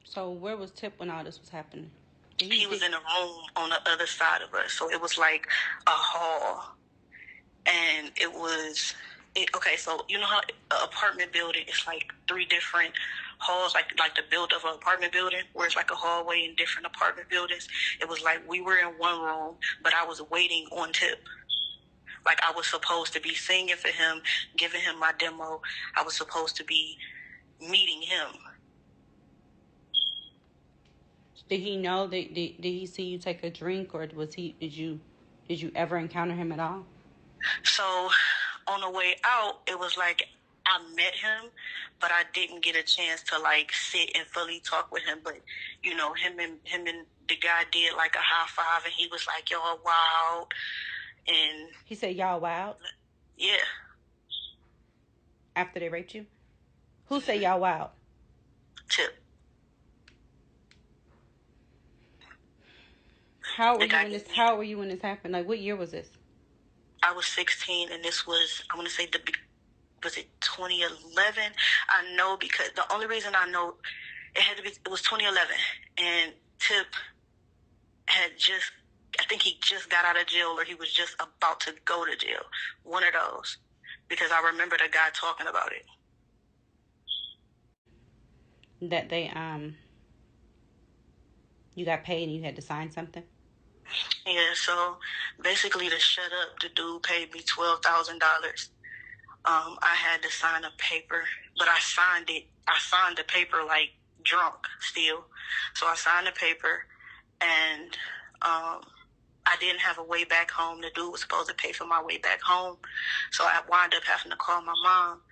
So where was Tip when all this was happening? He was in a room on the other side of us. So it was like a hall. And it was, okay, so you know how an apartment building is like 3 different halls, like the build of an apartment building, where it's like a hallway in different apartment buildings. It was like we were in one room, but I was waiting on Tip. Like I was supposed to be singing for him, giving him my demo. I was supposed to be meeting him. Did he know that? Did he see you take a drink, or did you ever encounter him at all? So on the way out, it was like I met him, but I didn't get a chance to like sit and fully talk with him. But you know, him and the guy did like a high five, and he was like, "Y'all wild," and he said, "Y'all wild." Yeah. After they raped you, who said y'all wild? Tip. How were you when this happened? Like, what year was this? I was 16, and this was, I want to say, was it 2011? I know because the only reason I know it was 2011, and Tip had just, I think he just got out of jail, or he was just about to go to jail. One of those, because I remember the guy talking about it. That they you got paid and you had to sign something? Yeah, so basically to shut up, the dude paid me $12,000. I had to sign a paper, but I signed the paper like drunk still. So I signed the paper, and I didn't have a way back home. The dude was supposed to pay for my way back home. So I wound up having to call my mom,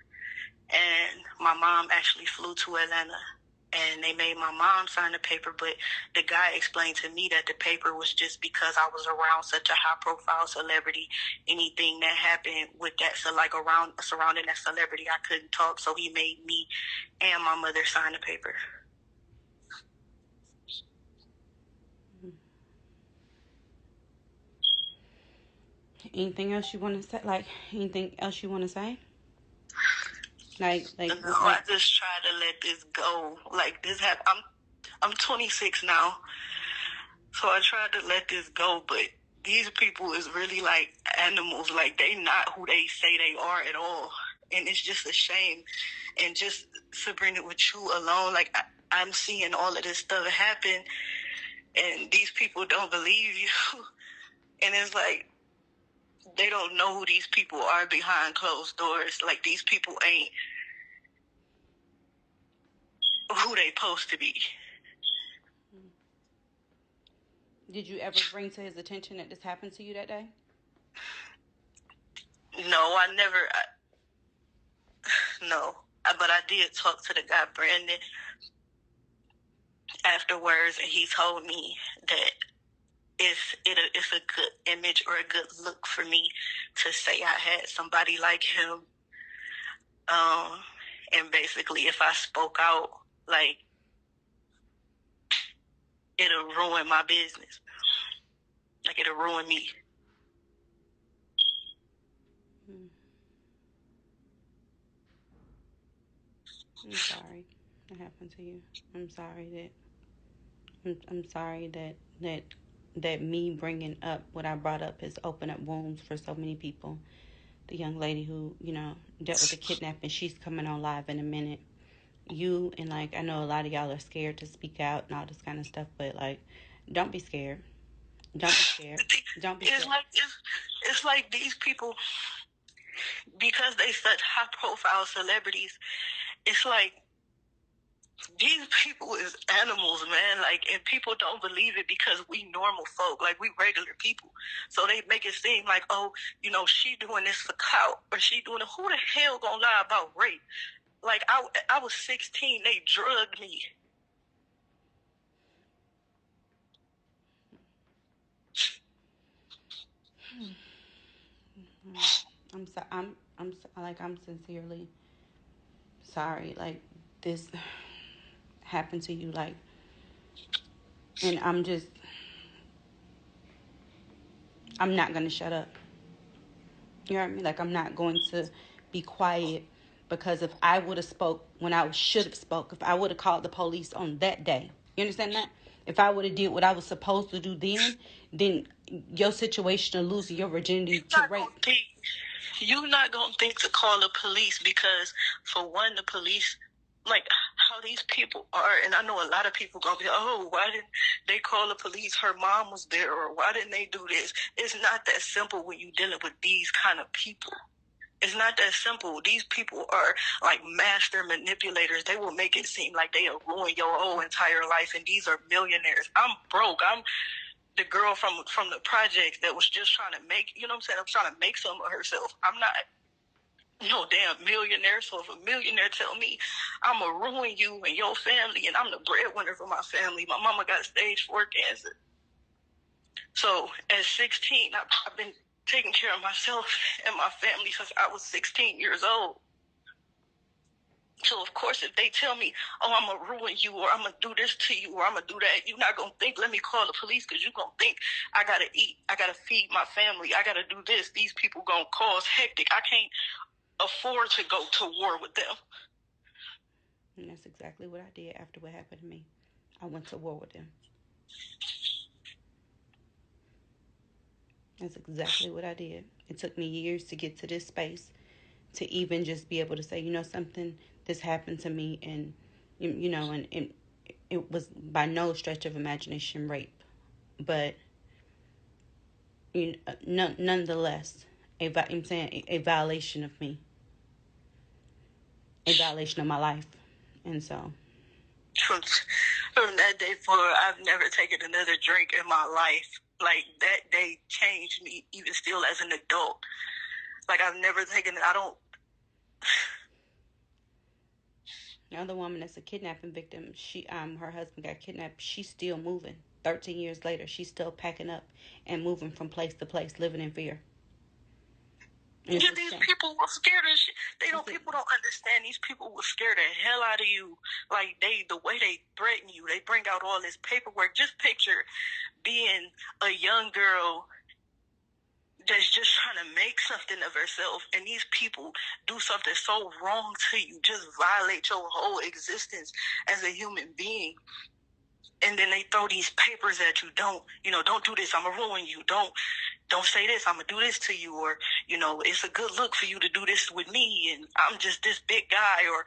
and my mom actually flew to Atlanta, and they made my mom sign the paper. But the guy explained to me that the paper was just because I was around such a high profile celebrity. Anything that happened with that, so like surrounding that celebrity, I couldn't talk. So he made me and my mother sign the paper. Anything else you want to say? Like, anything else you want to say? No, I just try to let this go. Like this I'm 26 now, so I tried to let this go. But these people is really like animals. Like they not who they say they are at all, and it's just a shame. And just Sabrina, with you alone, like I'm seeing all of this stuff happen, and these people don't believe you, and it's like they don't know who these people are behind closed doors. Like these people ain't who they supposed to be. Did you ever bring to his attention that this happened to you that day? No, I never. No, but I did talk to the guy, Brandon, afterwards, and he told me that it's a good image or a good look for me to say I had somebody like him. And basically, if I spoke out, like, it'll ruin my business. Like, it'll ruin me. I'm sorry that happened to you. I'm sorry that me bringing up what I brought up has opened up wounds for so many people. The young lady who, dealt with the kidnapping, she's coming on live in a minute. You and, like, I know a lot of y'all are scared to speak out and all this kind of stuff, but, like, don't be scared. Don't be scared. Don't be scared. It's like these people, because they such high profile celebrities, it's like these people is animals, man. Like, and people don't believe it because we normal folk, like we regular people. So they make it seem like, oh, she doing this for clout, or she doing it. Who the hell gonna lie about rape? Like, I was 16, they drugged me. I'm sincerely sorry. Like, this happened to you, like, and I'm not gonna shut up. You know what I mean? Like, I'm not going to be quiet Because if I would have spoke when I should have spoke, if I would have called the police on that day, you understand that? If I would have did what I was supposed to do then your situation of losing your virginity to rape. You're not gonna think to call the police because, for one, the police, like how these people are, and I know a lot of people gonna be, oh, why didn't they call the police? Her mom was there, or why didn't they do this? It's not that simple when you're dealing with these kind of people. It's not that simple. These people are like master manipulators. They will make it seem like they'll ruin your whole entire life, and these are millionaires. I'm broke. I'm the girl from the project that was just trying to make, you know what I'm saying? I'm trying to make some of herself. I'm not no damn millionaire. So if a millionaire tell me I'm going to ruin you and your family and I'm the breadwinner for my family, my mama got stage 4 cancer. So at 16, I've been taking care of myself and my family since I was 16 years old. So, of course, if they tell me, oh, I'm going to ruin you, or I'm going to do this to you, or I'm going to do that, you're not going to think, let me call the police, because you're going to think, I got to eat, I got to feed my family, I got to do this. These people going to cause hectic. I can't afford to go to war with them. And that's exactly what I did after what happened to me. I went to war with them. That's exactly what I did. It took me years to get to this space to even just be able to say, you know something, this happened to me, and you know, and it was by no stretch of imagination rape, but nonetheless, I'm saying a violation of me, a violation of my life, and so. From that day forward, I've never taken another drink in my life. Like, that day changed me, even still as an adult. Like, I've never taken it. I don't. The other woman that's a kidnapping victim, her husband got kidnapped. She's still moving. 13 years later, she's still packing up and moving from place to place, living in fear. Yeah, these people were scared of shit. People don't understand. These people will scare the hell out of you. Like, the way they threaten you, they bring out all this paperwork. Just picture being a young girl that's just trying to make something of herself, and these people do something so wrong to you, just violate your whole existence as a human being. And then they throw these papers at you. Don't do this. I'm going to ruin you. Don't say this. I'm going to do this to you. Or, it's a good look for you to do this with me. And I'm just this big guy. Or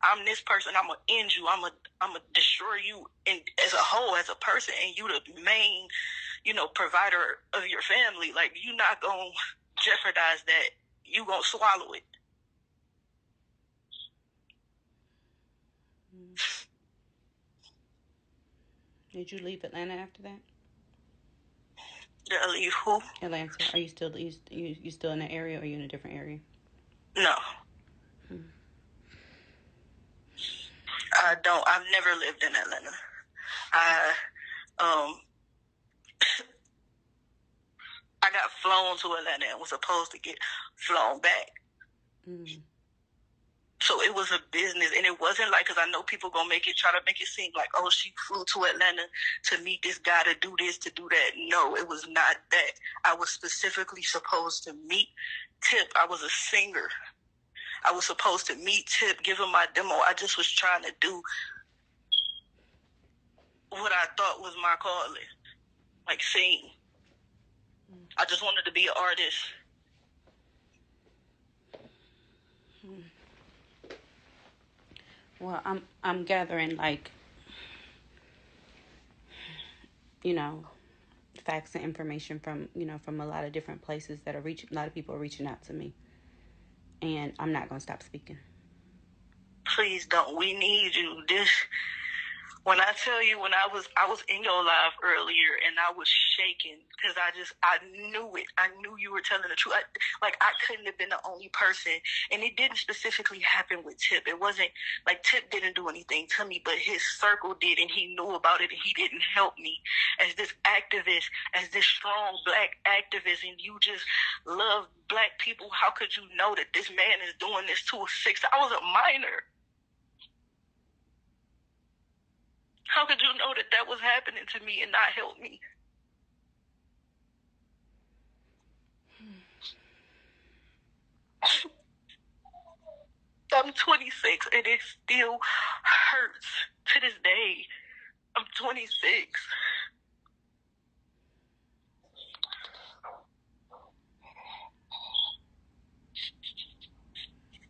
I'm this person. I'm going to end you. I'm going to destroy you as a whole, as a person. And you the main, provider of your family. Like, you're not going to jeopardize that. You going to swallow it. Did you leave Atlanta after that? Did I leave who? Atlanta. Are you still you still in that area, or are you in a different area? No. I don't. I've never lived in Atlanta. I got flown to Atlanta and was supposed to get flown back. So it was a business, and it wasn't like, because I know people try to make it seem like, oh, she flew to Atlanta to meet this guy, to do this, to do that. No, it was not that. I was specifically supposed to meet Tip. I was a singer. I was supposed to meet Tip, give him my demo. I just was trying to do what I thought was my calling, like sing. I just wanted to be an artist. Well, I'm gathering, like, facts and information from a lot of different places that a lot of people are reaching out to me, and I'm not gonna stop speaking. Please don't. We need you. When I tell you, when I was in your live earlier and I was shaking because I knew it. I knew you were telling the truth. I couldn't have been the only person. And it didn't specifically happen with Tip. It wasn't like Tip didn't do anything to me, but his circle did, and he knew about it, and he didn't help me. As this activist, as this strong black activist, and you just love black people, how could you know that this man is doing this to a 6? I was a minor. How could you know that that was happening to me and not help me? I'm 26 and it still hurts to this day. I'm 26.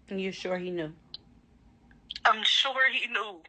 And you're sure he knew? I'm sure he knew.